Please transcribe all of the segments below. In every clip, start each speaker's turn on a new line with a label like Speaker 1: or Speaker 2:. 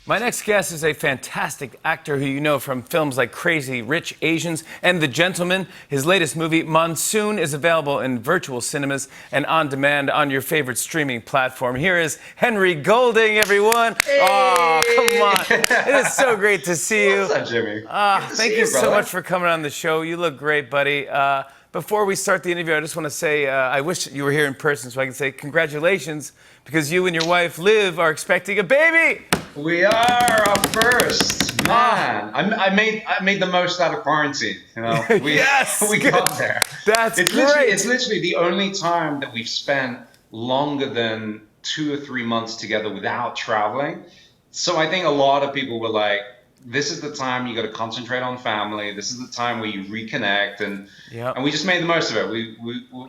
Speaker 1: My next guest is a fantastic actor who you know from films like Crazy Rich Asians and The Gentleman. His latest movie, Monsoon, is available in virtual cinemas and on demand on your favorite streaming platform. Here is Henry Golding, everyone.
Speaker 2: Hey.
Speaker 1: Oh, come on. It is so great to see you.
Speaker 2: What's up, Jimmy?
Speaker 1: Thank you so much for coming on the show. You look great, buddy. Before we start the interview, I just want to say I wish you were here in person so I can say congratulations because you and your wife, Liv, are expecting a baby.
Speaker 2: We are our first. Man, I made the most out of quarantine. You know,
Speaker 1: Yes,
Speaker 2: we got there.
Speaker 1: That's
Speaker 2: great. It's literally the only time that we've spent longer than 2 or 3 months together without traveling. So I think a lot of people were like, this is the time you got to concentrate on family. This is the time where you reconnect, and we just made the most of it.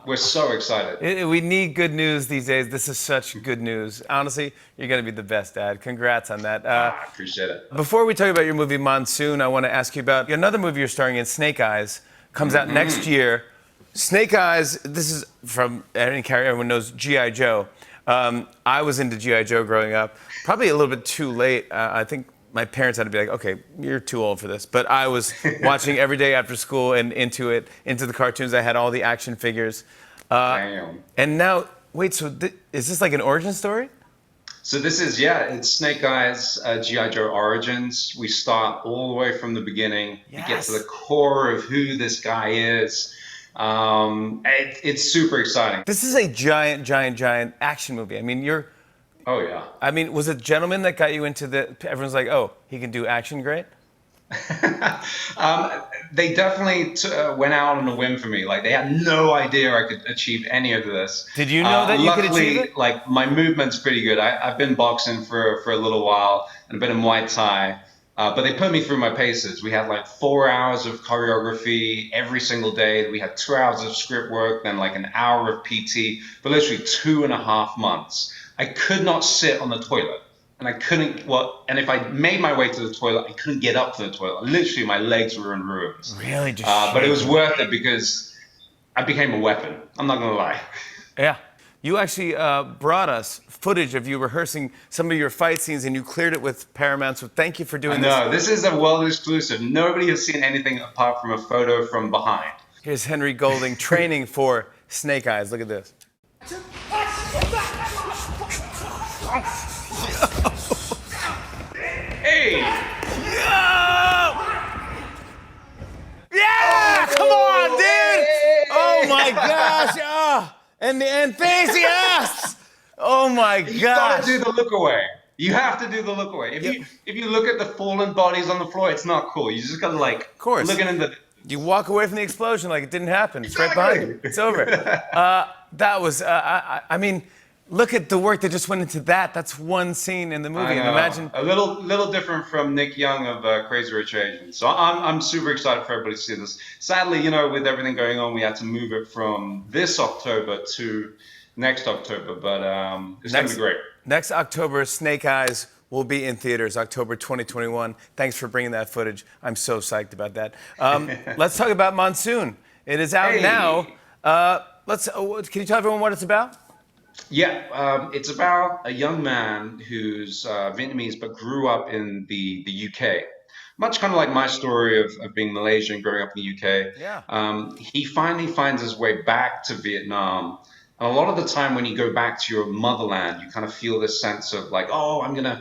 Speaker 2: We're so excited.
Speaker 1: We need good news these days. This is such good news. Honestly, you're going to be the best dad. Congrats on that.
Speaker 2: I appreciate it.
Speaker 1: Before we talk about your movie Monsoon, I want to ask you about another movie you're starring in, Snake Eyes. Comes out next year. Snake Eyes. This is from everyone knows G.I. Joe. I was into G.I. Joe growing up. Probably a little bit too late. I think my parents had to be like, okay, you're too old for this. But I was watching every day after school and into the cartoons. I had all the action figures.
Speaker 2: Damn.
Speaker 1: And now, wait, so is this like an origin story?
Speaker 2: So this is, it's Snake Eyes, G.I. Joe Origins. We start all the way from the beginning.
Speaker 1: Yes.
Speaker 2: We get to the core of who this guy is. It's super exciting.
Speaker 1: This is a giant action movie. I mean,
Speaker 2: Oh, yeah.
Speaker 1: I mean, was it Gentleman that got you into everyone's like, oh, he can do action great?
Speaker 2: They definitely went out on a whim for me. Like, they had no idea I could achieve any of this.
Speaker 1: Did you know that you could achieve it?
Speaker 2: Luckily, like, my movement's pretty good. I've been boxing for a little while and been in Muay Thai. But they put me through my paces. We had like 4 hours of choreography every single day. We had 2 hours of script work, then like an hour of PT, for literally 2.5 months. I could not sit on the toilet. And I couldn't, and if I made my way to the toilet, I couldn't get up to the toilet. Literally, my legs were in ruins.
Speaker 1: Really?
Speaker 2: But it was worth it because I became a weapon. I'm not going to lie.
Speaker 1: Yeah. You actually brought us footage of you rehearsing some of your fight scenes, and you cleared it with Paramount, so thank you for doing this.
Speaker 2: No, this is a world exclusive. Nobody has seen anything apart from a photo from behind.
Speaker 1: Here's Henry Golding training for Snake Eyes. Look at this.
Speaker 2: Hey!
Speaker 1: Yeah! Come on, dude! Oh my gosh! And the enthusiasts! Oh my gosh!
Speaker 2: You gotta do the look away. You have to do the look away. If you look at the fallen bodies on the floor, it's not cool. You just gotta looking in the.
Speaker 1: You walk away from the explosion like it didn't happen. It's
Speaker 2: Exactly.
Speaker 1: right behind you. It's over. That was. I mean, look at the work that just went into that. That's one scene in the movie.
Speaker 2: I know.
Speaker 1: And imagine
Speaker 2: A little different from Nick Young of Crazy Rich Asians. So I'm super excited for everybody to see this. Sadly, with everything going on, we had to move it from this October to next October. But it's gonna be great.
Speaker 1: Next October, Snake Eyes will be in theaters, October 2021. Thanks for bringing that footage. I'm so psyched about that. Let's talk about Monsoon. It is out now. Can you tell everyone what it's about?
Speaker 2: Yeah, it's about a young man who's Vietnamese but grew up in the UK. Much kind of like my story of being Malaysian, growing up in the UK.
Speaker 1: Yeah.
Speaker 2: He finally finds his way back to Vietnam. And a lot of the time when you go back to your motherland, you kind of feel this sense of like, oh, I'm gonna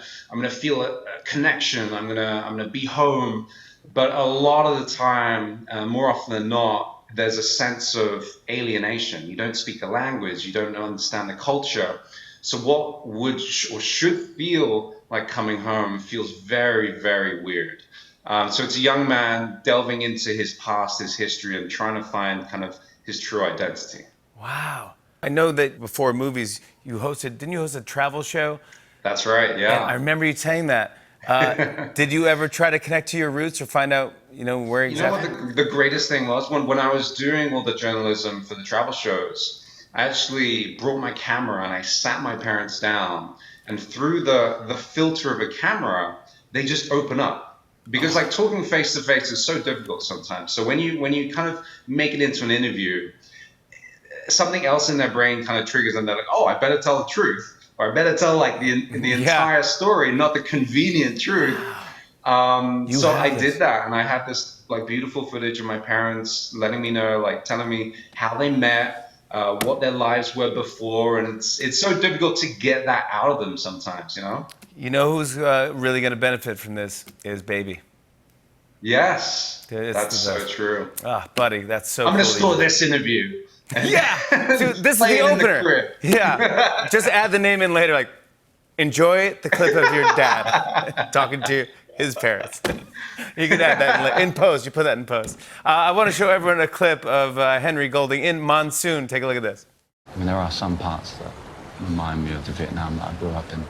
Speaker 2: feel a connection. I'm gonna be home. But a lot of the time, more often than not, there's a sense of alienation. You don't speak a language. You don't understand the culture. So what would or should feel like coming home feels very, very weird. So it's a young man delving into his past, his history, and trying to find kind of his true identity.
Speaker 1: Wow. I know that before movies, didn't you host a travel show?
Speaker 2: That's right, yeah.
Speaker 1: And I remember you saying that. Did you ever try to connect to your roots or find out, where exactly?
Speaker 2: You know what the greatest thing was? When I was doing all the journalism for the travel shows, I actually brought my camera and I sat my parents down, and through the filter of a camera, they just open up. Because like talking face to face is so difficult sometimes. So when you kind of make it into an interview, something else in their brain kind of triggers and they're like, oh, I better tell the truth. or I better tell like the entire story, not the convenient truth. So I did that, and I had this like beautiful footage of my parents letting me know, like telling me how they met, what their lives were before, and it's so difficult to get that out of them sometimes, you know.
Speaker 1: You know who's really going to benefit from this is Baby.
Speaker 2: Yes,
Speaker 1: It's
Speaker 2: that's
Speaker 1: the
Speaker 2: so
Speaker 1: best.
Speaker 2: true.
Speaker 1: Ah, buddy, that's so.
Speaker 2: I'm gonna
Speaker 1: cool that
Speaker 2: store
Speaker 1: you-
Speaker 2: this interview.
Speaker 1: Yeah, dude, this is
Speaker 2: Play
Speaker 1: the
Speaker 2: it in the
Speaker 1: opener.
Speaker 2: crib.
Speaker 1: Yeah, just add the name in later. Like, enjoy the clip of your dad talking to his parents. You can add that in post. You put that in post. I want to show everyone a clip of Henry Golding in Monsoon. Take a look at this.
Speaker 3: I mean, there are some parts that remind me of the Vietnam that I grew up in,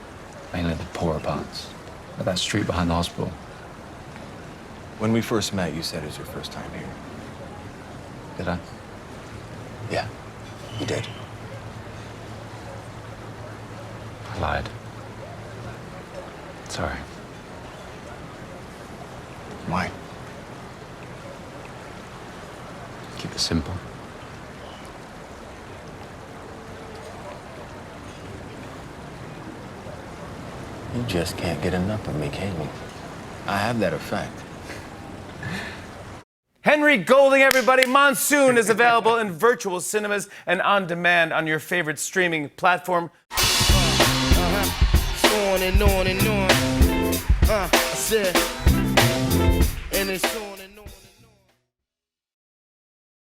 Speaker 3: mainly the poorer parts. Like that street behind the hospital.
Speaker 4: When we first met, you said it was your first time here.
Speaker 3: Did I?
Speaker 4: Yeah, you did.
Speaker 3: I lied. Sorry.
Speaker 4: Why?
Speaker 3: Keep it simple.
Speaker 4: You just can't get enough of me, can you? I have that effect.
Speaker 1: Henry Golding, everybody. Monsoon is available in virtual cinemas and on demand on your favorite streaming platform.
Speaker 5: On and on and on. I said, and it's on and